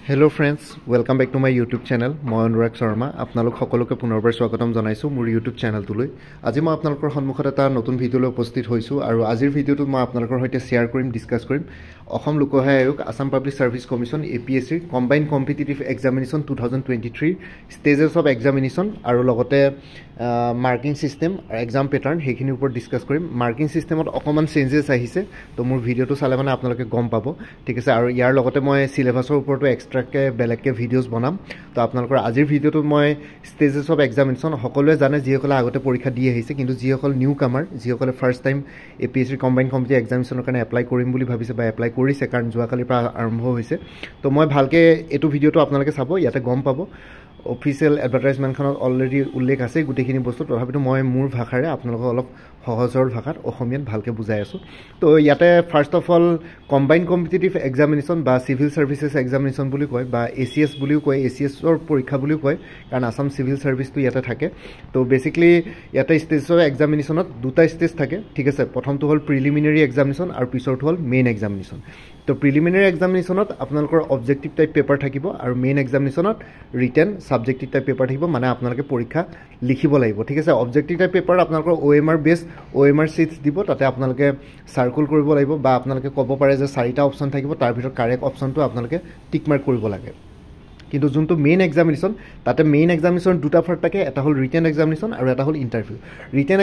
Hello friends, welcome back to my YouTube channel. মই অনুৰাগ শৰ্মা আপোনালোক সকলোকে পুনৰবাৰ স্বাগতম জনাইছো মোৰ YouTube চেনেলটোলৈ। আজি মই আপোনালোকৰ সন্মুখত এটা নতুন ভিডিঅ'লৈ উপস্থিত হৈছো আৰু আজিৰ ভিডিঅ'টোত মই আপোনালোকৰ সৈতে শেয়াৰ কৰিম, ডিসকাস কৰিম অসম লোকসেৱা আয়োগ Assam public service commission APSC combined competitive examination 2023 stages of examination আৰু লগতে মাৰ্কিং সিস্টেম আৰু এক্সাম প্যাটাৰ্ন হেখিনিৰ ওপৰত ডিসকাস কৰিম। মাৰ্কিং সিস্টেমত অকমান চেঞ্জেস আহিছে তো মোৰ ভিডিঅ'টো চালে মানে আপোনালোকে গম পাব, ঠিক আছে। আৰু ইয়াৰ লগতে মই সিলেবাসৰ ওপৰতো এক্সট্ৰাকে বেলেগকে ভিডিঅ'জ বনাম। তো আপোনালোকৰ আজিৰ ভিডিঅ'টো মই স্টেজেস অফ এক্সামিনেশন সকলোৱে জানে যিসকলে আগতে পৰীক্ষা দি আহিছে, কিন্তু যিসকল নিউ কামাৰ, যিসকলে first time APSC combined competitive এক্সামিনেশনৰ কাৰণে এপ্লাই কৰিম বুলি ভাবিছে বা এপ্লাই কৰিছে, কাৰণ যোৱাকালিৰ পৰা আৰম্ভ হৈছে। তো মই ভালকৈ এইটো ভিডিঅ'টো আপোনালোকে চাব, ইয়াতে গম পাব। অফিচিয়েল এডভাৰটাইজমেণ্টখনত অলৰেডি উল্লেখ আছে গোটেইখিনি বস্তু, তথাপিতো মই মোৰ ভাষাৰে আপোনালোকক অলপ সহজ সৰল ভাষাত অসমীয়াত ভালকৈ বুজাই আছোঁ। তো ইয়াতে first of all combined competitive examination বা চিভিল ছাৰ্ভিচেছ এক্সামিনেশ্যন বুলি কয় বা ACS বুলিও কয়, ACSৰ পৰীক্ষা বুলিও কয়, কাৰণ আসাম চিভিল ছাৰ্ভিচটো ইয়াতে থাকে। তো বেচিকলি ইয়াতে ষ্টেজৰ এক্সামিনেশ্যনত দুটা ষ্টেজ থাকে, ঠিক আছে। প্ৰথমটো হ'ল প্ৰিলিমিনাৰী এক্সামিনেশ্যন আৰু পিছৰটো হ'ল মেইন এক্সামিনেশ্যন। তো প্ৰিলিমিনাৰী এক্সামিনেশ্যনত আপোনালোকৰ অবজেক্টিভ টাইপ পেপাৰ থাকিব আৰু মেইন এক্সামিনেশ্যনত ৰিটেন সাবজেক্টিভ টাইপ পেপাৰ থাকিব, মানে আপোনালোকে পৰীক্ষা লিখিব লাগিব, ঠিক আছে। অবজেক্টিভ টাইপ পেপাৰ আপোনালোকৰ OMR বেছ OMR চিটছ দিব, তাতে আপোনালোকে সাৰ্কুল কৰিব লাগিব বা আপোনালোকে ক'ব পাৰে যে 4টা অপশ্যন থাকিব, তাৰ ভিতৰত কাৰেক্ট অপশ্যনটো আপোনালোকে টিক মাৰ্ক কৰিব লাগে। কিন্তু যোনটো মেইন এক্সামিনেশ্যন, তাতে মেইন এক্সামিনেশ্যন দুটা পাৰ্ট থাকে, এটা হ'ল ৰিটেন এক্সামিনেশ্যন আৰু এটা হ'ল ইণ্টাৰভিউ। ৰিটেন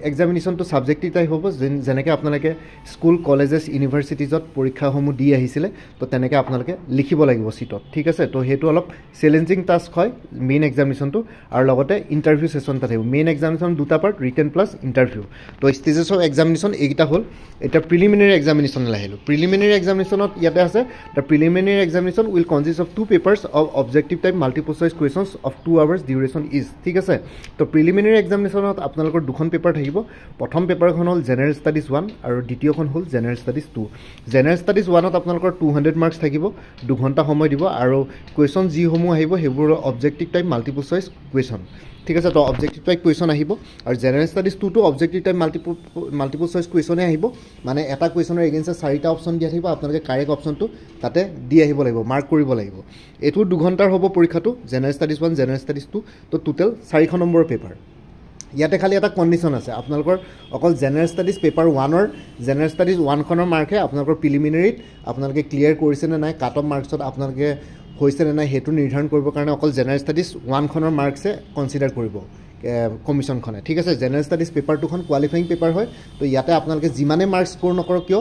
এক্সামিনেশ্যনটো সাবজেক্টিভ টাইপ হ'ব, যেনেকৈ আপোনালোকে স্কুল কলেজেছ ইউনিভাৰ্চিটিজত পৰীক্ষাসমূহ দি আহিছিলে, তো তেনেকৈ আপোনালোকে লিখিব লাগিব চিটত, ঠিক আছে। তো সেইটো অলপ চেলেঞ্জিং টাস্ক হয় মেইন এক্সামিনেশ্যনটো, আৰু লগতে ইণ্টাৰভিউ ছেশ্যন এটা থাকিব। মেইন এক্সামিনেশ্যন দুটা পাৰ্ট, ৰিটেন প্লাছ ইণ্টাৰভিউ। তো ষ্টেজেছ অফ এক্সামিনেশ্যন এইকেইটা হ'ল। এতিয়া প্ৰিলিমিনাৰী এক্সামিনেশ্যনলৈ আহিলোঁ। প্ৰিলিমিনাৰী এক্সামিনেশ্যনত ইয়াতে আছে, the preliminary examination will কনজিষ্ট of 2 papers of objective type multiple choice questions of 2 hours duration is, ঠিক আছে। তো প্ৰিলিমিনাৰী এক্সামিনেশ্যনত আপোনালোকৰ দুখন পেপাৰ থাকিব। প্ৰথম পেপাৰখন হ'ল জেনেৰেল ষ্টাডিজ 1 আৰু দ্বিতীয়খন হ'ল জেনেৰেল ষ্টাডিজ 2। জেনেৰেল ষ্টাডিজ 1ত আপোনালোকৰ 200 মাৰ্কছ থাকিব, 2 ঘণ্টা সময় দিব, আৰু কুৱেশ্যন যিসমূহ আহিব সেইবোৰ objective type multiple choice question, ঠিক আছে। তো অবজেক্টিভ টাইপ কুৱেশ্যন আহিব, আৰু জেনেৰেল ষ্টাডিজ 2টো অবজেক্টিভ টাইপ মাল্টিপল চইচ কুৱেশ্যনে আহিব, মানে এটা কুৱেশ্যনৰ এগেইনষ্টত 4টা অপশ্যন দিয়া থাকিব, আপোনালোকে কাৰেক্ট অপশ্যনটো তাতে দি আহিব লাগিব, মাৰ্ক কৰিব লাগিব। এইটো 2 ঘণ্টাৰ হ'ব পৰীক্ষাটো, জেনেৰেল ষ্টাডিজ 1 জেনেৰেল ষ্টাডিজ 2। তো টোটেল 4খন নম্বৰৰ পেপাৰ। ইয়াতে খালি এটা কণ্ডিশ্যন আছে, আপোনালোকৰ অকল জেনেৰেল ষ্টাডিজ পেপাৰ 1ৰ জেনেৰেল ষ্টাডিজ 1খনৰ মাৰ্কহে আপোনালোকৰ প্ৰিলিমিনাৰীত আপোনালোকে ক্লিয়াৰ কৰিছে নে নাই, কাট অফ মাৰ্কছত আপোনালোকে হৈছে নে নাই, সেইটো নিৰ্ধাৰণ কৰিবৰ কাৰণে অকল জেনেৰেল ষ্টাডিজ 1খনৰ মাৰ্কছে কনচিডাৰ কৰিব কমিশ্যনখনে, ঠিক আছে। জেনেৰেল ষ্টাডিজ পেপাৰ 2খন কোৱালিফাইং পেপাৰ হয়। তো ইয়াতে আপোনালোকে যিমানে মাৰ্কছ স্ক'ৰ নকৰক কিয়,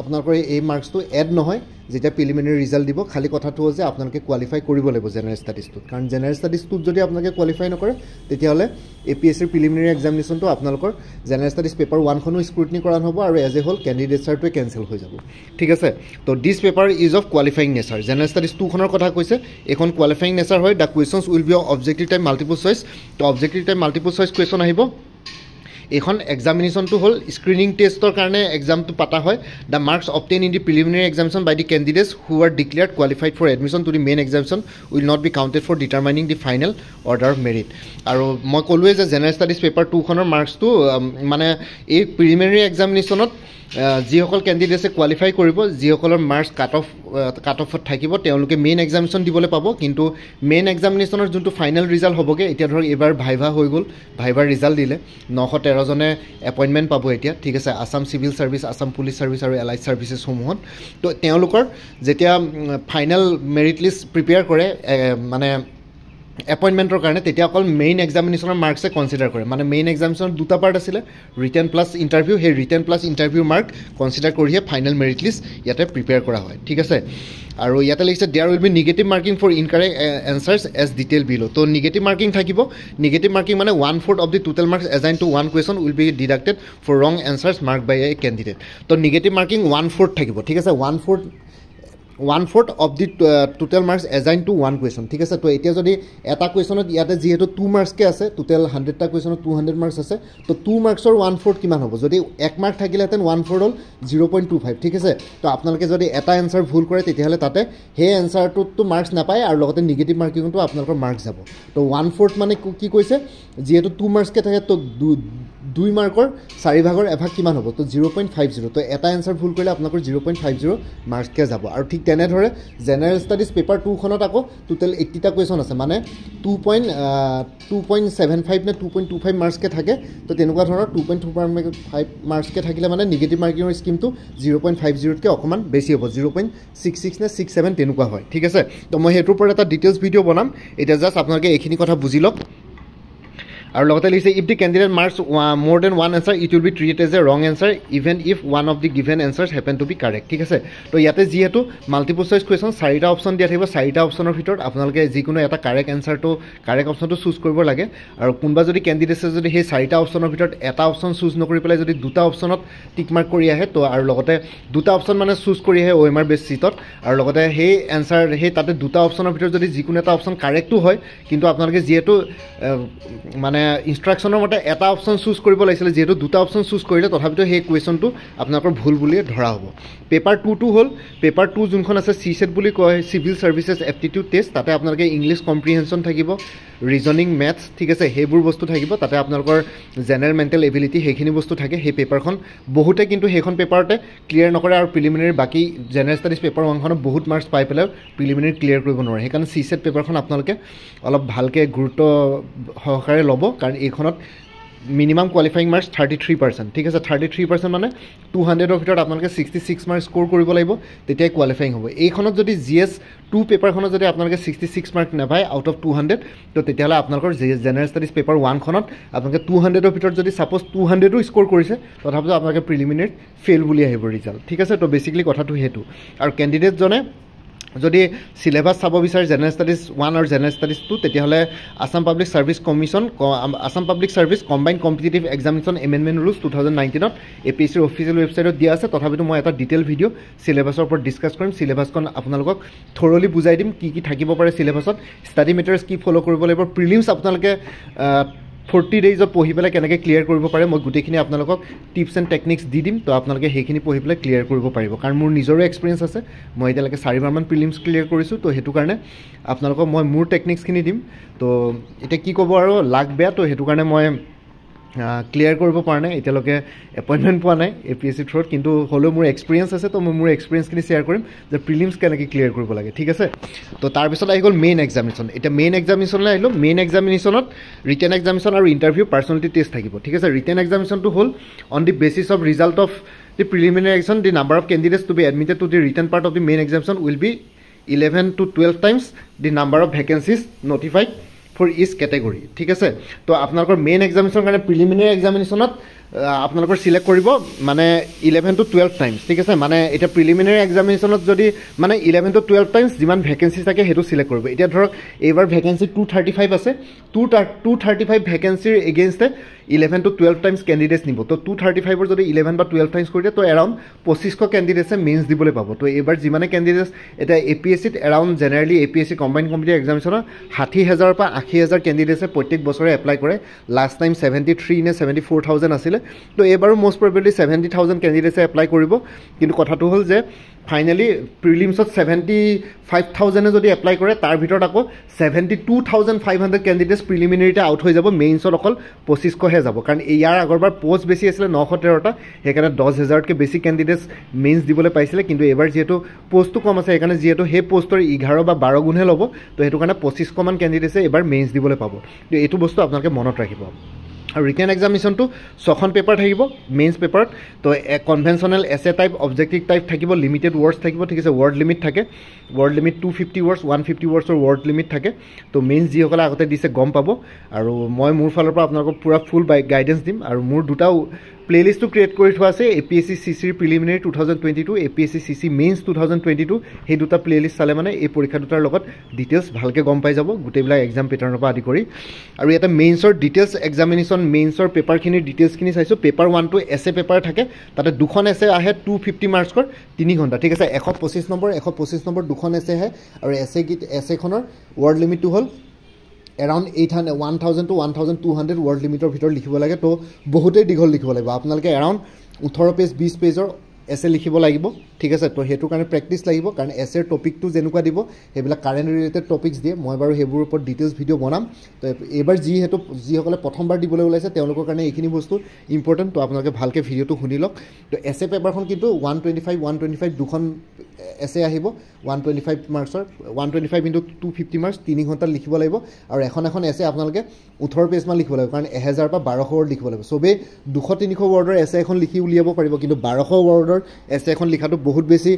আপোনালোকৰ এই মাৰ্কছটো এড নহয় যেতিয়া প্ৰিলিমিনাৰী ৰিজাল্ট দিব। খালি কথাটো হ'ল যে আপোনালোকে কোৱালিফাই কৰিব লাগিব জেনেৰেল ষ্টাডিজটোত, কাৰণ জেনেৰেল ষ্টাডিজটোত যদি আপোনালোকে কোৱালিফাই নকৰে, তেতিয়াহ'লে APSCৰ প্ৰিলিমিনাৰী এক্সামিনেশ্যনটো আপোনালোকৰ জেনেৰেল ষ্টাডিজ পেপাৰ 1খনো স্ক্ৰুটনি কৰা নহ'ব, আৰু এজ এ হ'ল কেণ্ডিডেটছাৰটোৱে কেঞ্চেল হৈ যাব, ঠিক আছে। তো this paper is of qualifying nature. General studies 2খনৰ কথা কৈছে, এইখন কোৱালিফাইং নেচাৰ হয়। The questions will be objective type multiple choice. তো objective type multiple choice question আহিব। এইখন এক্সামিনেশ্যনটো হ'ল স্ক্ৰিনিং টেষ্টৰ কাৰণে এক্সামটো পতা হয়। The marks obtain in the preliminary examination by the candidates who are declared qualified for admission to the main examination will not be counted for determining the final order of merit. আৰু মই ক'লোৱে যে general studies paper 2খনৰ মাৰ্কছটো মানে এই preliminary এক্সামিনেশ্যনত যিসকল কেণ্ডিডেটছে qualify কৰিব, যিসকলৰ মাৰ্কছ কাট অফত থাকিব, তেওঁলোকে মেইন এক্সামিনেশ্যন দিবলৈ পাব। কিন্তু মেইন এক্সামিনেশ্যনৰ যোনটো ফাইনেল ৰিজাল্ট হ'বগৈ, এতিয়া ধৰক এইবাৰ ভাইভা হৈ গ'ল, ভাইভাৰ ৰিজাল্ট দিলে 913জনে এপইণ্টমেণ্ট পাব এতিয়া, ঠিক আছে, Assam civil service, Assam police service আৰু এলাইড ছাৰ্ভিচেছসমূহত। তো তেওঁলোকৰ যেতিয়া ফাইনেল মেৰিট লিষ্ট প্ৰিপেয়াৰ কৰে মানে এপইণ্টমেণ্টৰ কাৰণে, তেতিয়া অকল মেইন এক্সামিনেশ্যনৰ মাৰ্কছে কনচিডাৰ কৰে। মানে মেইন এক্সামিনেশ্যনৰ দুটা পাৰ্ট আছিলে, ৰিটেন প্লাছ ইণ্টাৰভিউ, সেই written plus interview mark consider কৰিহে ফাইনেল মেৰিট লিষ্ট ইয়াতে প্ৰিপেয়াৰ কৰা হয়, ঠিক আছে। আৰু ইয়াতে লিখিছে there will be negative marking for incorrect answers as detail below. তো নিগেটিভ মাৰ্কিং থাকিব। নিগেটিভ মাৰ্কিং মানে 1/4 of the total marks assign to 1 question will be deducted for wrong answers mark by a candidate. তো negative marking 1/4 থাকিব, ঠিক আছে। 1/4 of the total marks assign to 1 question, ঠিক আছে। তো এতিয়া যদি এটা কুৱেশ্যনত ইয়াতে যিহেতু 2 মাৰ্কছকৈ আছে, টোটেল 100টা কুৱেশ্যনত 200 মাৰ্কছ আছে, তো 2 মাৰ্কছৰ 1/4 কিমান হ'ব? যদি 1 মাৰ্ক থাকিলেহেঁতেন 1/4 হ'ল 0.25, ঠিক আছে। তো আপোনালোকে যদি এটা এনচাৰ ভুল কৰে, তেতিয়াহ'লে তাতে সেই এনচাৰটোতো মাৰ্কছ নাপায়, আৰু লগতে নিগেটিভ মাৰ্কিঙতো আপোনালোকৰ মাৰ্কছ যাব। তো 1/4 মানে কি কৈছে, যিহেতু 2 মাৰ্কছকৈ থাকে, তো 2 মাৰ্কৰ 4 ভাগৰ এভাগ কিমান হ'ব? তো 0.50। তো এটা এনচাৰ ভুল কৰিলে আপোনালোকৰ 0.50 মাৰ্কছকৈ যাব। আৰু ঠিক ঠিক তেনেদৰে জেনেৰেল ষ্টাডিজ পেপাৰ 2 খনত আকৌ টোটেল 80টা কুৱেশ্যন আছে মানে 2.75 নে 2.25 মাৰ্কছকে থাকে তো তেনেকুৱা ধৰণৰ 2.25 মাৰ্কছকে থাকিলে মানে নিগেটিভ মাৰ্কিঙৰ স্কিমটো 0.50তকৈ অকণমান বেছি হ'ব 0.66 নে 67 তেনেকুৱা হয় ঠিক আছে তো মই সেইটোৰ ওপৰত এটা ডিটেইলছ ভিডিঅ' বনাম এতিয়া জাষ্ট আপোনালোকে এইখিনি কথা বুজি লওক আৰু লগতে লিখিছে if the candidate marks more than one answer it will be treated as a wrong answer even if one of the given answers happen to be correct ঠিক আছে তো ইয়াতে যিহেতু মাল্টিপল চইচ কুৱেশ্যন 4টা অপশ্যন দিয়া থাকিব 4টা অপশ্যনৰ ভিতৰত আপোনালোকে যিকোনো এটা কাৰেক্ট অপশ্যনটো চুজ কৰিব লাগে আৰু কোনোবা যদি কেণ্ডিডেটছে যদি সেই 4টা অপশ্যনৰ ভিতৰত এটা অপশ্যন চুজ নকৰি পেলাই যদি 2টা অপশ্যনত টিক মাৰ্ক কৰি আহে তো আৰু লগতে 2টা অপশ্যন মানে চুজ কৰি আহে OMR বেছ চিটত আৰু লগতে সেই এনচাৰ সেই তাতে 2টা অপশ্যনৰ ভিতৰত যদি যিকোনো এটা অপশ্যন কাৰেক্টো হয় কিন্তু আপোনালোকে যিহেতু মানে ইনষ্ট্ৰাকশ্যনৰ মতে এটা অপশ্যন চুজ কৰিব লাগিছিলে যেহেতু 2টা অপশ্যন চুজ কৰিলে তথাপিতো সেই কুৱেশ্যনটো আপোনালোকৰ ভুল বুলিয়ে ধৰা হ'ব পেপাৰ 2 হ'ল পেপাৰ 2 যোনখন আছে CSET বুলি কয় চিভিল ছাৰ্ভিচেছ এপ্টিটিউড টেষ্ট তাতে আপোনালোকে ইংলিছ কম্প্ৰিহেনশ্যন থাকিব ৰিজনিং মেথছ ঠিক আছে সেইবোৰ বস্তু থাকিব তাতে আপোনালোকৰ জেনেৰেল মেণ্টেল এবিলিটি সেইখিনি বস্তু থাকে সেই পেপাৰখন বহুতে কিন্তু সেইখন পেপাৰতে ক্লিয়াৰ নকৰে আৰু প্ৰিলিমিনাৰী বাকী জেনেৰেল ষ্টাডিজ পেপাৰ 1খনত বহুত মাৰ্কছ পাই পেলাই প্ৰিলিমিনাৰী ক্লিয়াৰ কৰিব নোৱাৰে সেইকাৰণে CSET পেপাৰখন আপোনালোকে অলপ ভালকৈ গুৰুত্ব সহকাৰে ল'ব কাৰণ এইখনত মিনিমাম কোৱালিফাইং মাৰ্কছ 33% ঠিক আছে 33% মানে 200ৰ ভিতৰত আপোনালোকে 66 মাৰ্কছ স্ক'ৰ কৰিব লাগিব তেতিয়াই কোৱালিফাইং হ'ব এইখনত যদি GS 2 পেপাৰখনত যদি আপোনালোকে 66 মাৰ্ক নাপায় আউট অফ 200 তো তেতিয়াহ'লে আপোনালোকৰ জেনেৰেল ষ্টাডিজ পেপাৰ 1খনত আপোনালোকে 200ৰ ভিতৰত যদি ছাপ'জ 200ও স্ক'ৰ কৰিছে তথাপিতো আপোনালোকে প্ৰিলিমিনাৰীত ফেইল বুলি আহিব ৰিজাল্ট ঠিক আছে তো বেছিকেলি কথাটো সেইটো আৰু কেণ্ডিডেটজনে যদি সিলেবাছ চাব বিচাৰে জেনেৰেল ষ্টাডিজ 1 আৰু জেনেৰেল ষ্টাডিজ 2 তেতিয়াহ'লে Assam public service commission Assam public service combined competitive examination amendment rules 2019ত APSCৰ অফিচিয়েল ৱেবছাইটত দিয়া আছে তথাপিতো মই এটা ডিটেইল ভিডিঅ' সিলেবাছৰ ওপৰত ডিছকাছ কৰিম সিলেবাছখন আপোনালোকক থৰলি বুজাই দিম কি থাকিব পাৰে সিলেবাছত ষ্টাডি মেটেৰিয়েলছ কি ফ'ল' কৰিব লাগিব প্ৰিলিমছ আপোনালোকে 40 ডেইজত পঢ়ি পেলাই কেনেকৈ ক্লিয়াৰ কৰিব পাৰে মই গোটেইখিনি আপোনালোকক টিপছ এণ্ড টেকনিক্স দি দিম তো আপোনালোকে সেইখিনি পঢ়ি পেলাই ক্লিয়াৰ কৰিব পাৰিব কাৰণ মোৰ নিজৰো এক্সপিৰিয়েঞ্চ আছে মই এতিয়ালৈকে 4বাৰমান প্ৰিলিমছ ক্লিয়াৰ কৰিছোঁ তো সেইটো কাৰণে আপোনালোকক মই মোৰ টেকনিক্সখিনি দিম তো এতিয়া কি ক'ব আৰু লাক বেয়া তো সেইটো কাৰণে মই ক্লিয়াৰ কৰিব পৰা নাই এতিয়ালৈকে এপইণ্টমেণ্ট পোৱা নাই APSC থ্ৰুত কিন্তু হ'লেও মোৰ এক্সপিৰিয়েঞ্চ আছে তো মই মোৰ এক্সপিৰিয়েঞ্চখিনি শ্বেয়াৰ কৰিম যে প্ৰিলিমছ কেনেকৈ ক্লিয়াৰ কৰিব লাগে ঠিক আছে তো তাৰপিছত আহি গ'ল মেইন এক্সামিনেশ্যন এতিয়া মেইন এক্সামিনেশ্যনলৈ আহিলোঁ মেইন এক্সামিনেশ্যনত ৰিটেন এক্সামিনেশ্যন আৰু ইণ্টাৰভিউ পাৰ্চনেলিটি টেষ্ট থাকিব ঠিক আছে ৰিটেন এক্সামিনেশ্যনটো হ'ল on the basis of result of the preliminary exam the number of candidates to be admitted to the written part of the main examination will be 11 to 12 times the number of vacancies notified for each category ঠিক আছে তো আপোনালোকৰ main এক্সামিনেশ্যনৰ কাৰণে preliminary এক্সামিনেশ্যনত আপোনালোকৰ select কৰিব মানে 11 to 12 times ঠিক আছে মানে এটা প্ৰিলিমিনাৰী এক্সামিনেশ্যনত যদি মানে 11 to 12 টাইমছ যিমান ভেকেঞ্চি থাকে সেইটো সিলেক্ট কৰিব এতিয়া ধৰক এইবাৰ ভেকেঞ্চি 235 আছে 235 ভেকেঞ্চিৰ এগেইনষ্টে 11 to 12 টাইমছ কেণ্ডিডেটছ নিব তো 235ৰ যদি 11 বা 12 টাইমছ কৰি দিয়ে তো এৰাউণ্ড 2500 কেণ্ডিডেটছে মেইনছ দিবলৈ পাব তো এইবাৰ যিমানে কেণ্ডিডেটছ এতিয়া APSCত around generally APSC combined competitive এক্সামিনেশ্যনত 60,000 পৰা 80,000 কেণ্ডিডেটছে প্ৰত্যেক বছৰে এপ্লাই কৰে লাষ্ট টাইম 73 নে 74,000 আছিলে তো এইবাৰো মোষ্ট প্ৰবেবলি 70,000 কেণ্ডিডেটছে এপ্লাই কৰিব কিন্তু কথাটো হ'ল যে ফাইনেলি প্ৰিলিমছত 75,000 যদি এপ্লাই কৰে তাৰ ভিতৰত আকৌ 72,500 কেণ্ডিডেটছ প্ৰিলিমিনাৰীতে আউট হৈ যাব মেইনছত অকল 2500হে যাব কাৰণ ইয়াৰ আগৰবাৰ পোষ্ট বেছি আছিলে 913টা সেইকাৰণে 10,000তকৈ বেছি কেণ্ডিডেটছ মেইনছ দিবলৈ পাইছিলে কিন্তু এইবাৰ যিহেতু পোষ্টটো কম আছে সেইকাৰণে যিহেতু সেই পোষ্টৰ 11 বা 12 গুণহে ল'ব তো সেইটো কাৰণে 2500 মান কেণ্ডিডেটছে এইবাৰ মেইনছ দিবলৈ পাব তো এইটো বস্তু আপোনালোকে মনত ৰাখিব আৰু ৰিটেন এক্সামিনেশ্যনটো 6খন পেপাৰ থাকিব মেইনছ পেপাৰত তো conventional essay type objective type থাকিব লিমিটেড ৱৰ্ডছ থাকিব ঠিক আছে ৱৰ্ড লিমিট থাকে ৱৰ্ড লিমিট 250 ৱৰ্ডছ 150 ৱৰ্ডছৰ ৱৰ্ড লিমিট থাকে তো মেইনছ যিসকলে আগতে দিছে গম পাব আৰু মই মোৰ ফালৰ পৰা আপোনালোকক পূৰা ফুল গাইডেঞ্চ দিম আৰু মোৰ দুটাও প্লেলিষ্টটো ক্ৰিয়েট কৰি থোৱা আছে APSC CCৰ প্ৰিলিমিনাৰী 2022 APSC CC মেইনছ 2022 সেই দুটা প্লেলিষ্ট চালে মানে এই পৰীক্ষা দুটাৰ লগত ডিটেইলছ ভালকৈ গম পাই যাব গোটেইবিলাক এক্সাম পেটাৰ্ণৰ পৰা আদি কৰি আৰু ইয়াতে মেইনছৰ ডিটেইলছ এক্সামিনেশ্যন মেইনছৰ পেপাৰখিনিৰ ডিটেইলছখিনি চাইছোঁ পেপাৰ 1টো এছে পেপাৰ থাকে তাতে দুখন এছে আহে 250 মাৰ্কছৰ 3 ঘণ্টা ঠিক আছে 125 নম্বৰ দুখন এছে আহে আৰু এছেখনৰ ৱৰ্ড লিমিটটো হ'ল এৰাউণ্ড 1,000 to 1,200 ৱৰ্ড লিমিটৰ ভিতৰত লিখিব লাগে তো বহুতেই দীঘল লিখিব লাগিব আপোনালোকে এৰাউণ্ড 18 পেজ 20 পেজৰ এছে লিখিব লাগিব ঠিক আছে তো হেতু কাৰণে প্ৰেক্টিছ লাগিব কাৰণ এছেৰ টপিকটো যেনেকুৱা দিব সেইবিলাক কাৰেণ্ট ৰিলেটেড টপিকছ দিয়ে মই বাৰু সেইবোৰ ওপৰত ডিটেইলছ ভিডিঅ' বনাম তো এবাৰ যিসকলে প্ৰথমবাৰ দিবলৈ ওলাইছে তেওঁলোকৰ কাৰণে এইখিনি বস্তু ইম্পৰ্টেণ্ট তো আপোনালোকে ভালকৈ ভিডিঅ'টো শুনি লওক তো এছে পেপাৰখন কিন্তু 125 দুখন এছে আহিব 125 মাৰ্কছৰ 125 ইনটু 250 মাৰ্কছ 3 ঘণ্টাত লিখিব লাগিব আৰু এখন এছে আপোনালোকে 18 পেজমান লিখিব লাগিব কাৰণ 1000 পৰা 1200 ৱৰ্ড লিখিব লাগিব চবেই 200-300 ৱৰ্ডৰ এছে এখন লিখি উলিয়াব পাৰিব কিন্তু 1200 ৱৰ্ডৰ এছে এখন লিখাটো বহুত বেছি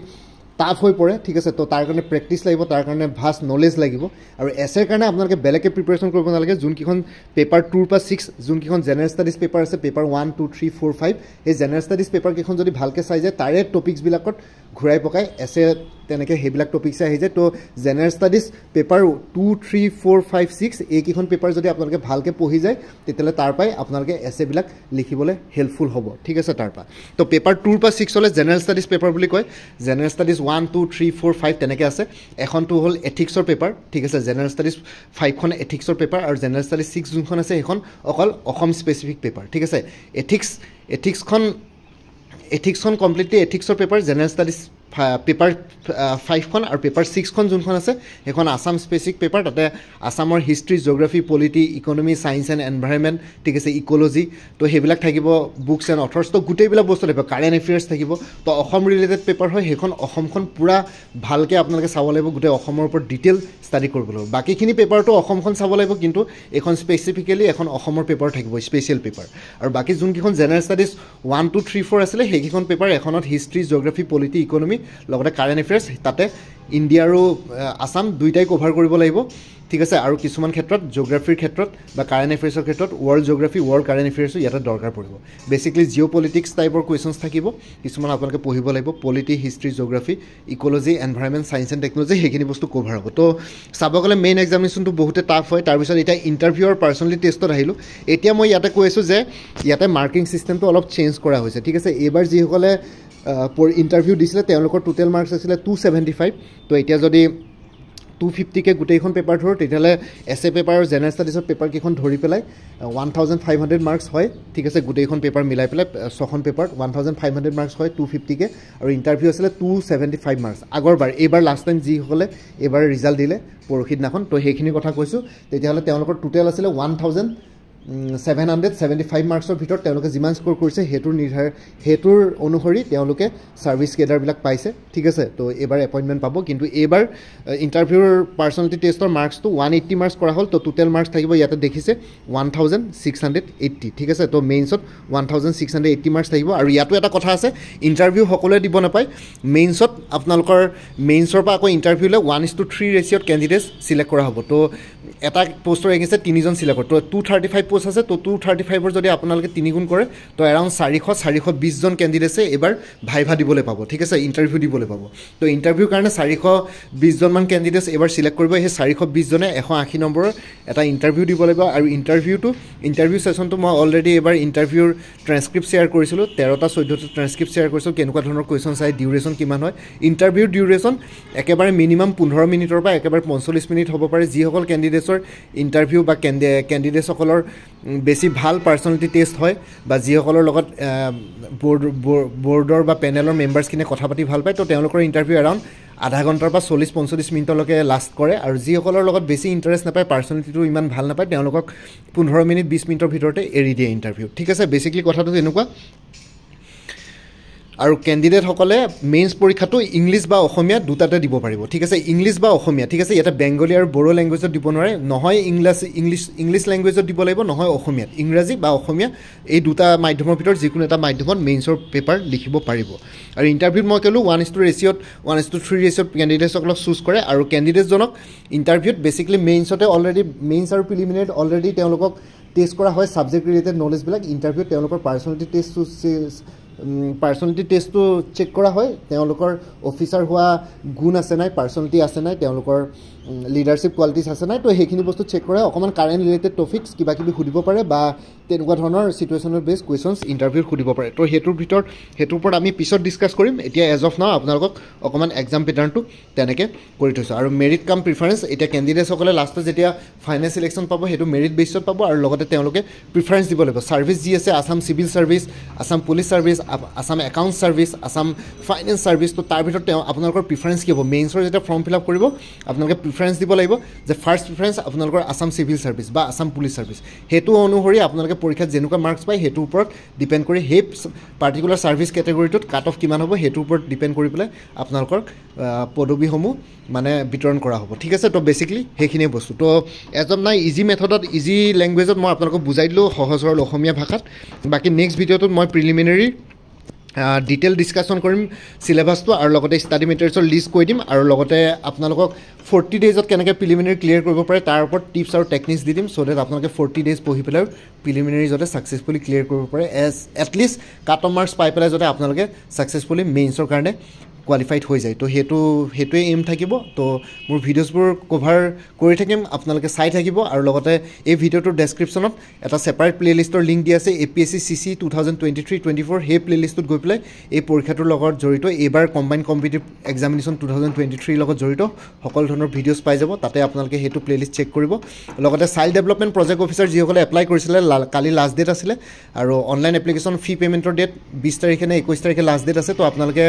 টাফ হৈ পৰে ঠিক আছে তো তাৰ কাৰণে প্ৰেক্টিছ লাগিব তাৰ কাৰণে ভাষ্ট নলেজ লাগিব আৰু এছেৰ কাৰণে আপোনালোকে বেলেগকৈ প্ৰিপাৰেশ্যন কৰিব নালাগে যোনকেইখন পেপাৰ 2 পৰা 6 যোনকেইখন জেনেৰেল ষ্টাডিজ পেপাৰ আছে পেপাৰ 1 2 3 4 5 এই জেনেৰেল ষ্টাডিজ পেপাৰকেইখন যদি ভালকৈ চাই যায় তাৰে টপিকছবিলাকত ঘূৰাই পকাই এছে তেনেকৈ সেইবিলাক টপিকছে আহি যায় তো জেনেৰেল ষ্টাডিজ পেপাৰ 2 3 4 5 6 এইকেইখন পেপাৰ যদি আপোনালোকে ভালকৈ পঢ়ি যায় তেতিয়াহ'লে তাৰ পৰাই আপোনালোকে এছেবিলাক লিখিবলৈ হেল্পফুল হ'ব ঠিক আছে তাৰ পৰা তো পেপাৰ 2 পৰা 6 হ'লে জেনেৰেল ষ্টাডিজ পেপাৰ বুলি কয় জেনেৰেল ষ্টাডিজ 1 2 3 4 5 তেনেকৈ আছে এখনটো হ'ল এথিক্সৰ পেপাৰ ঠিক আছে জেনেৰেল ষ্টাডিজ 5খন এথিক্সৰ পেপাৰ আৰু জেনেৰেল ষ্টাডিজ 6 যোনখন আছে সেইখন অকল অসম স্পেচিফিক পেপাৰ ঠিক আছে এথিক্সখন কমপ্লিটলি এথিক্সৰ পেপাৰ জেনেৰেল ষ্টাডিজ পেপাৰ 5খন আৰু পেপাৰ 6খন যোনখন আছে সেইখন আসাম স্পেচিফিক পেপাৰ তাতে আসামৰ history geography polity economy science and environment ঠিক আছে ইক'লজি তো সেইবিলাক থাকিব বুকছ এণ্ড অথৰ্ছ তো গোটেইবিলাক বস্তু থাকিব কাৰেণ্ট এফেয়াৰ্ছ থাকিব তো অসম ৰিলেটেড পেপাৰ হয় সেইখন অসমখন পূৰা ভালকৈ আপোনালোকে চাব লাগিব গোটেই অসমৰ ওপৰত ডিটেইল ষ্টাডি কৰিব লাগিব বাকীখিনি পেপাৰটো অসমখন চাব লাগিব কিন্তু এখন স্পেচিফিকেলি এখন অসমৰ পেপাৰ থাকিব স্পেচিয়েল পেপাৰ আৰু বাকী যোনকেইখন জেনেৰেল ষ্টাডিজ 1 2 3 4 আছিলে সেইকেইখন পেপাৰ এখনত হিষ্ট্ৰী জিঅ'গ্ৰাফি পলিটি ইকনমি লগতে কাৰেণ্ট এফেয়াৰ্ছ তাতে ইণ্ডিয়া আৰু আসাম দুইটাই কভাৰ কৰিব লাগিব ঠিক আছে আৰু কিছুমান ক্ষেত্ৰত জিঅ'গ্ৰাফিৰ ক্ষেত্ৰত বা কাৰেণ্ট এফেয়াৰ্ছৰ ক্ষেত্ৰত ৱৰ্ল্ড জিঅ'গ্ৰাফি ৱৰ্ল্ড কাৰেণ্ট এফেয়াৰ্ছো ইয়াতে দৰকাৰ পৰিব বেচিকলি জিঅ' পলিটিক্স টাইপৰ কুৱেশ্যনছ থাকিব কিছুমান আপোনালোকে পঢ়িব লাগিব polity history geography ecology environment science and technology সেইখিনি বস্তু কভাৰ হ'ব তো চাব গ'লে মেইন এক্সামিনেশ্যনটো বহুতে টাফ হয় তাৰপিছত এতিয়া ইণ্টাৰভিউৰ পাৰ্চনেলি টেষ্টত আহিলোঁ এতিয়া মই ইয়াতে কৈ আছোঁ যে ইয়াতে মাৰ্কিং ছিষ্টেমটো অলপ চেঞ্জ কৰা হৈছে ঠিক আছে এইবাৰ যিসকলে ইণ্টাৰভিউ দিছিলে তেওঁলোকৰ টোটেল মাৰ্কছ আছিলে 275 তো এতিয়া যদি 250কে গোটেইখন পেপাৰ ধৰোঁ তেতিয়াহ'লে এছে পেপাৰ আৰু জেনেৰেল ষ্টাডিজৰ পেপাৰকেইখন ধৰি পেলাই 1500 মাৰ্কছ হয় ঠিক আছে গোটেইখন পেপাৰ মিলাই পেলাই 6খন পেপাৰ 1500 মাৰ্কছ হয় 250কে আৰু ইণ্টাৰভিউ আছিলে 275 মাৰ্কছ আগৰবাৰ এইবাৰ লাষ্ট টাইম যিসকলে এইবাৰ ৰিজাল্ট দিলে পৰহি দিনাখন তো সেইখিনি কথা কৈছোঁ তেতিয়াহ'লে তেওঁলোকৰ টোটেল আছিলে 1775 মাৰ্কছৰ ভিতৰত তেওঁলোকে যিমান স্ক'ৰ কৰিছে সেইটোৰ অনুসৰি তেওঁলোকে ছাৰ্ভিচ কেডাৰবিলাক পাইছে ঠিক আছে তো এইবাৰ এপইণ্টমেণ্ট পাব কিন্তু এইবাৰ ইণ্টাৰভিউৰ পাৰ্চনেলিটি টেষ্টৰ মাৰ্কছটো 180 মাৰ্কছ কৰা হ'ল তো টোটেল মাৰ্কছ থাকিব ইয়াতে দেখিছে 1680 ঠিক আছে তো মেইনছত 1680 মাৰ্কছ থাকিব আৰু ইয়াতো এটা কথা আছে ইণ্টাৰভিউ সকলোৱে দিব নাপায় মেইনছত আপোনালোকৰ মেইনছৰ পৰা আকৌ ইণ্টাৰভিউলৈ 1:3 ৰেচিঅ'ত কেণ্ডিডেটছ ছিলেক্ট কৰা হ'ব তো এটা পোষ্টৰ এগেইনষ্টে 3জন ছিলেক্ট কৰে তো 235 পোষ্ট আছে তো 235ৰ যদি আপোনালোকে 3 গুণ কৰে তো এৰাউণ্ড 420জন কেণ্ডিডেটছে এবাৰ ভাইভা দিবলৈ পাব ঠিক আছে ইণ্টাৰভিউ দিবলৈ পাব তো ইণ্টাৰভিউৰ কাৰণে 420জনমান কেণ্ডিডেটছ এবাৰ ছিলেক্ট কৰিব সেই 420জনে 180 নম্বৰৰ এটা ইণ্টাৰভিউ দিব লাগিব আৰু ইণ্টাৰভিউ ছেশ্যনটো মই অলৰেডি এবাৰ ইণ্টাৰভিউৰ ট্ৰেন্সক্ৰিপ্ট শ্বেয়াৰ কৰিছিলোঁ 13টা 14টা ট্ৰেন্সক্ৰিপ্ট শ্বেয়াৰ কৰিছিলোঁ কেনেকুৱা ধৰণৰ কুৱেশ্যন চাই ডিউৰেশ্যন কিমান হয় ইণ্টাৰভিউৰ ডিউৰেশ্যন একেবাৰে মিনিমাম 15 মিনিটৰ পৰা একেবাৰে 45 মিনিট হ'ব পাৰে যিসকল কেণ্ডিডেটছৰ ইণ্টাৰভিউ বা কেণ্ডিডেটছসকলৰ বেছি ভাল পাৰ্চনেলিটি টেষ্ট হয় বা যিসকলৰ লগত বৰ্ডৰ বা পেনেলৰ মেম্বাৰ্ছখিনিয়ে কথা পাতি ভাল পায় তো তেওঁলোকৰ ইণ্টাৰভিউ এৰাউণ্ড আধা ঘণ্টাৰ পৰা 40-45 মিনিটলৈকে লাষ্ট কৰে আৰু যিসকলৰ লগত বেছি ইণ্টাৰেষ্ট নাপায় পাৰ্চনেলিটিটো ইমান ভাল নাপায় তেওঁলোকক 15 মিনিট 20 মিনিটৰ ভিতৰতে এৰি দিয়ে ইণ্টাৰভিউ ঠিক আছে বেচিকলি কথাটো তেনেকুৱা আৰু কেণ্ডিডেটসকলে মেইনছ পৰীক্ষাটো ইংলিছ বা অসমীয়া দুটাতে দিব পাৰিব ঠিক আছে ইংলিছ বা অসমীয়া ঠিক আছে ইয়াতে বেংগলী আৰু বড়ো লেংগুৱেজত দিব নোৱাৰে নহয় ইংলিছ লেংগুৱেজত দিব লাগিব নহয় অসমীয়াত ইংৰাজী বা অসমীয়া এই দুটা মাধ্যমৰ ভিতৰত যিকোনো এটা মাধ্যমত মেইনছৰ পেপাৰ লিখিব পাৰিব আৰু ইণ্টাৰভিউত মই ক'লোঁ 1:3 ৰেচিঅ'ত কেণ্ডিডেটসকলক চুজ কৰে আৰু কেণ্ডিডেটজনক ইণ্টাৰভিউত বেচিকেলি মেইনছতে অলৰেডি মেইনছ আৰু প্ৰিলিমিনেৰীত অলৰেডি তেওঁলোকক টেষ্ট কৰা হয় ছাবজেক্ট ৰিলেটেড নলেজবিলাক ইণ্টাৰভিউত তেওঁলোকৰ পাৰ্চনেলিটি টেষ্টটো চেক কৰা হয় তেওঁলোকৰ অফিচাৰ হোৱা গুণ আছে নাই পাৰ্চনেলিটি আছে নাই তেওঁলোকৰ লিডাৰশ্বিপ কোৱালিটিছ আছে নাই তো সেইখিনি বস্তু চেক কৰা অকণমান কাৰেণ্ট ৰিলেটেড টপিকছ কিবা কিবি সুধিব পাৰে বা তেনেকুৱা ধৰণৰ চিটুৱেশ্যনৰ বেছ কুৱেশ্যনছ ইণ্টাৰভিউত সুধিব পাৰে তো সেইটোৰ ওপৰত আমি পিছত ডিছকাছ কৰিম এতিয়া এজ অফ নাও আপোনালোকক অকণমান এক্সাম পেটাৰ্ণটো তেনেকৈ কৰি থৈছোঁ আৰু মেৰিট কাম প্ৰিফাৰেঞ্চ এতিয়া কেণ্ডিডেটছসকলে লাষ্টত যেতিয়া ফাইনেল ছিলেকশ্যন পাব সেইটো মেৰিট বেছত পাব আৰু লগতে তেওঁলোকে প্ৰিফাৰেঞ্চ দিব লাগিব ছাৰ্ভিচ যি আছে Assam civil service Assam police service Assam account service Assam finance service তো তাৰ ভিতৰত আপোনালোকৰ প্ৰিফাৰেঞ্চ কি হ'ব মেইনছৰ যেতিয়া ফৰ্ম ফিল আপ কৰিব আপোনালোকে প্ৰিফাৰেঞ্চ দিব লাগিব যে ফাৰ্ষ্ট প্ৰিফাৰেঞ্চ আপোনালোকৰ আসাম চিভিল ছাৰ্ভিচ বা আসাম পুলিচ ছাৰ্ভিচ সেইটো অনুসৰি আপোনালোকে পৰীক্ষাত যেনেকুৱা মাৰ্কছ পায় সেইটোৰ ওপৰত ডিপেণ্ড কৰি সেই পাৰ্টিকুলাৰ ছাৰ্ভিচ কেটেগৰীটোত কাট অফ কিমান হ'ব সেইটোৰ ওপৰত ডিপেণ্ড কৰি পেলাই আপোনালোকৰ পদবীসমূহ মানে বিতৰণ কৰা হ'ব ঠিক আছে তো বেচিকলি সেইখিনিয়ে বস্তু তো এজন নাই ইজি মেথডত ইজি লেংগুৱেজত মই আপোনালোকক বুজাই দিলোঁ সহজ সৰল অসমীয়া ভাষাত বাকী নেক্সট ভিডিঅ'টোত মই প্ৰিলিমিনাৰী ডিটেইল ডিছকাশ্যন কৰিম চিলেবাছটো আৰু লগতে ষ্টাডি মেটেৰিয়েলছৰ লিষ্ট কৈ দিম আৰু লগতে আপোনালোকক 40 ডেইজত কেনেকৈ প্ৰিলিমিনাৰী ক্লিয়াৰ কৰিব পাৰে তাৰ ওপৰত টিপছ আৰু টেকনিক্স দি দিম চ' ডেট আপোনালোকে 40 ডেইজ পঢ়ি পেলাই প্ৰিলিমিনাৰী যাতে ছাকচেছফুলি ক্লিয়াৰ কৰিব পাৰে এটলিষ্ট কাট অফ মাৰ্কছ পাই পেলাই যাতে আপোনালোকে ছাকচেছফুলি মেইনছৰ কাৰণে কোৱালিফাইড হৈ যায় তো সেইটোৱে এইম থাকিব তো মোৰ ভিডিঅ'ছবোৰ কভাৰ কৰি থাকিম আপোনালোকে চাই থাকিব আৰু লগতে এই ভিডিঅ'টোৰ ডেছক্ৰিপশ্যনত এটা ছেপাৰেট প্লে'লিষ্টৰ লিংক দিয়া আছে APSC CC 2023-24 সেই প্লে'লিষ্টটোত গৈ পেলাই এই পৰীক্ষাটোৰ লগত জড়িত এইবাৰ কম্বাইন কম্পিটিটিভ এক্সামিনেশ্যন 2023 লগত জড়িত সকলো ধৰণৰ ভিডিঅ'ছ পাই যাব তাতে আপোনালোকে সেইটো প্লে'লিষ্ট চেক কৰিব লগতে চাইল্ড ডেভেলপমেণ্ট প্ৰজেক্ট অফিচাৰ যিসকলে এপ্লাই কৰিছিলে কালি লাষ্ট ডেট আছিলে আৰু অনলাইন এপ্লিকেশ্যন ফি পে'মেণ্টৰ ডেট 20 তাৰিখে নে 21 তাৰিখে লাষ্ট ডেট আছে তো আপোনালোকে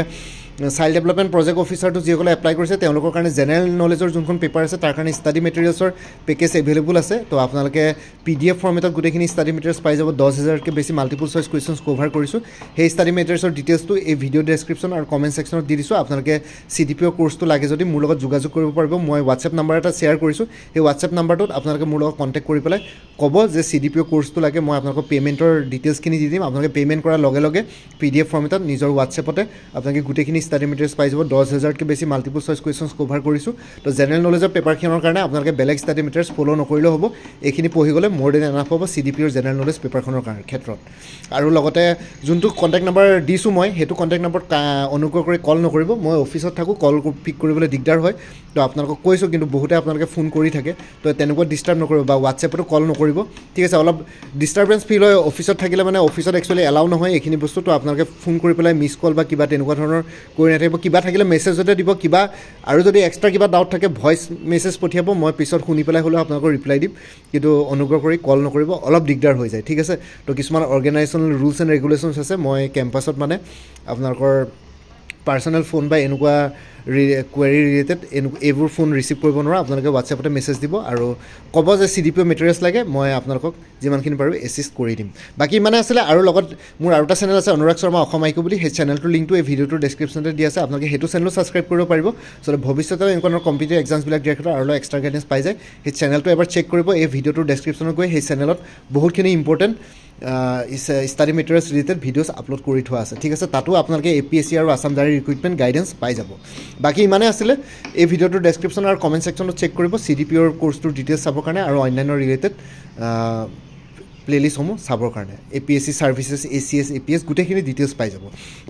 চাইল্ড ডেভেলপমেণ্ট প্ৰজেক্ট অফিচাৰটো যিসকলে এপ্লাই কৰিছে তেওঁলোকৰ কাৰণে জেনেৰেল নলেজৰ যোনখন পেপাৰ আছে তাৰ কাৰণে ষ্টাডি মেটেৰিয়েলছৰ পেকেজ এভেইলেবল আছে তো আপোনালোকে PDF ফৰ্মেটত গোটেইখিনি ষ্টাডি মেটেৰিয়েলছ পাই যাব 10,000কৈ বেছি মাল্টিপল চইচ কুৱেশ্যনছ কভাৰ কৰিছোঁ সেই ষ্টাডি মেটেৰিয়েলছৰ ডিটেইলছটো এই ভিডিঅ' ডেছক্ৰিপশ্যন আৰু কমেণ্ট ছেকশ্যনত দি দিছোঁ আপোনালোকে CDPO কোৰ্চটো লাগে যদি মোৰ লগত যোগাযোগ কৰিব পাৰিব মই হোৱাটছএপ নাম্বাৰ এটা শ্বেয়াৰ কৰিছোঁ সেই হোৱাটছএপ নাম্বাৰটোত আপোনালোকে মোৰ লগত কণ্টেক্ট কৰি পেলাই ক'ব যে CDPO কোৰ্চটো লাগে মই আপোনালোকক পে'মেণ্টৰ ডিটেইলছখিনি দি দিম আপোনালোকে পে'মেণ্ট কৰাৰ লগে লগে PDF ফৰ্মেটত নিজৰ হোৱাটছএপতে আপোনালোকে গোটেইখিনি ষ্টাডি মেটেৰিয়েলছ পাই যাব 10,000কৈ বেছি মাল্টিপল চইচ কুৱেশ্যনছ কভাৰ কৰিছোঁ তো জেনেৰেল নলেজৰ পেপাৰখনৰ কাৰণে আপোনালোকে বেলেগ ষ্টাডি মেটেৰিয়েলছ ফ'ল' নকৰিলেও হ'ব এইখিনি পঢ়ি গ'লে মোৰ দেন এনাফ হ'ব CDPOৰ জেনেৰেল নলেজ পেপাৰখনৰ ক্ষেত্ৰত আৰু লগতে যোনটো কণ্টেক্ট নাম্বাৰ দিছোঁ মই সেইটো কণ্টেক্ট নাম্বাৰত অনুগ্ৰহ কৰি কল নকৰিব মই অফিচত থাকোঁ কল পিক কৰিবলৈ দিগদাৰ হয় তো আপোনালোকক কৈছোঁ কিন্তু বহুতে আপোনালোকে ফোন কৰি থাকে তো তেনেকুৱা ডিষ্টাৰ্ব নকৰিব বা হোৱাটছএপতো কল নকৰিব ঠিক আছে অলপ ডিষ্টাৰ্বেঞ্চ ফিল হয় অফিচত থাকিলে মানে অফিচত একচুৱেলি এলাউ নহয় এইখিনি বস্তু তো আপোনালোকে ফোন কৰি পেলাই মিছ কল বা কিবা তেনেকুৱা ধৰণৰ কৰি নাথাকিব কিবা থাকিলে মেছেজতে দিব কিবা আৰু যদি এক্সট্ৰা কিবা ডাউট থাকে ভইচ মেছেজ পঠিয়াব মই পিছত শুনি পেলাই হ'লেও আপোনালোকক ৰিপ্লাই দিম কিন্তু অনুগ্ৰহ কৰি কল নকৰিব অলপ দিগদাৰ হৈ যায় ঠিক আছে তো কিছুমান অৰ্গেনাইজেশ্যনেল ৰুলছ এণ্ড ৰেগুলেশ্যনছ আছে মই কেম্পাছত মানে আপোনালোকৰ পাৰ্চনেল ফোন বা এনেকুৱা কুৱেৰি ৰিলেটেড এইবোৰ ফোন ৰিচিভ কৰিব নোৱাৰোঁ আপোনালোকে হোৱাটছএপতে মেছেজ দিব আৰু ক'ব যে CDPO মেটেৰিয়েলছ লাগে মই আপোনালোকক যিমানখিনি পাৰোঁ এছিষ্ট কৰি দিম বাকী ইমানে আছিলে আৰু লগত মোৰ আৰু এটা চেনেল আছে অনুৰাগ শৰ্মা অসম আইকো বুলি সেই চেনেলটোৰ লিংকটো এই ভিডিঅ'টোৰ ডেছক্ৰিপশ্যনতে দিয়া আছে আপোনালোকে সেইটো চেনেলো ছাবস্ক্ৰাইব কৰিব পাৰিব চ' ভৱিষ্যতেও এনেকুৱা ধৰণৰ কম্পিটিটিভ এক্সামছবিলাক দিয়াৰ ক্ষেত্ৰত আৰু এক্সট্ৰা গাইডেঞ্চ পাই যায় সেই চেনেলটো এবাৰ চেক কৰিব এই ভিডিঅ'টোৰ ডেছক্ৰিপশ্যনত গৈ সেই চেনেলত বহুতখিনি important study materials related videos upload কৰি থোৱা আছে ঠিক আছে তাতো আপোনালোকে APSC আৰু আসাম জাৰি ৰিক্ৰুইটমেণ্ট গাইডেঞ্চ পাই যাব বাকী ইমানে আছিলে এই ভিডিঅ'টোৰ ডেছক্ৰিপশ্যন আৰু কমেণ্ট ছেকশ্যনত চেক কৰিব CDPOৰ কোৰ্চটোৰ ডিটেইলছ চাবৰ কাৰণে আৰু অন্যান্য ৰিলেটেড প্লে'লিষ্টসমূহ চাবৰ কাৰণে APSC ছাৰ্ভিচেছ ACS APS গোটেইখিনি ডিটেইলছ পাই যাব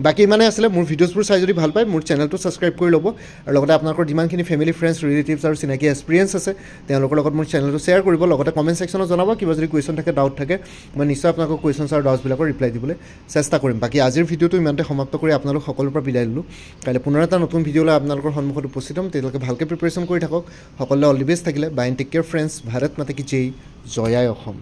বাকী ইমানে আছিলে মোৰ ভিডিঅ'ছবোৰ চাই যদি ভাল পায় মোৰ চেনেলটো ছাবস্ক্ৰাইব কৰি ল'ব আৰু লগতে আপোনালোকৰ যিমানখিনি ফেমিলি ফ্ৰেণ্ডছ ৰিলেটিভছ আৰু চিনাকি এক্সপিৰিয়েঞ্চ আছে তেওঁলোকৰ লগত মোৰ চেনেলটো শ্বেয়াৰ কৰিব লগতে কমেণ্ট ছেকশ্যনত জনাব কিবা যদি কুৱেশ্যন থাকে ডাউট থাকে মই নিশ্চয় আপোনালোকৰ কুৱেশ্যনছ আৰু ডাউটছবিলাকৰ ৰিপ্লাই দিবলৈ চেষ্টা কৰিম বাকী আজিৰ ভিডিঅ'টো ইমানতে সমাপ্ত কৰি আপোনালোক সকলোৰ পৰা বিদায় ল'লোঁ কাইলৈ পুনৰ এটা নতুন ভিডিঅ'লৈ আপোনালোকৰ সন্মুখত উপস্থিত হ'ম তেওঁলোকে ভালকৈ প্ৰিপেৰেশ্যন কৰি থাকক সকলোৱে অল দি বেষ্ট থাকিলে bye and take care friends Bharat Mata কি জয় জয় আই অসম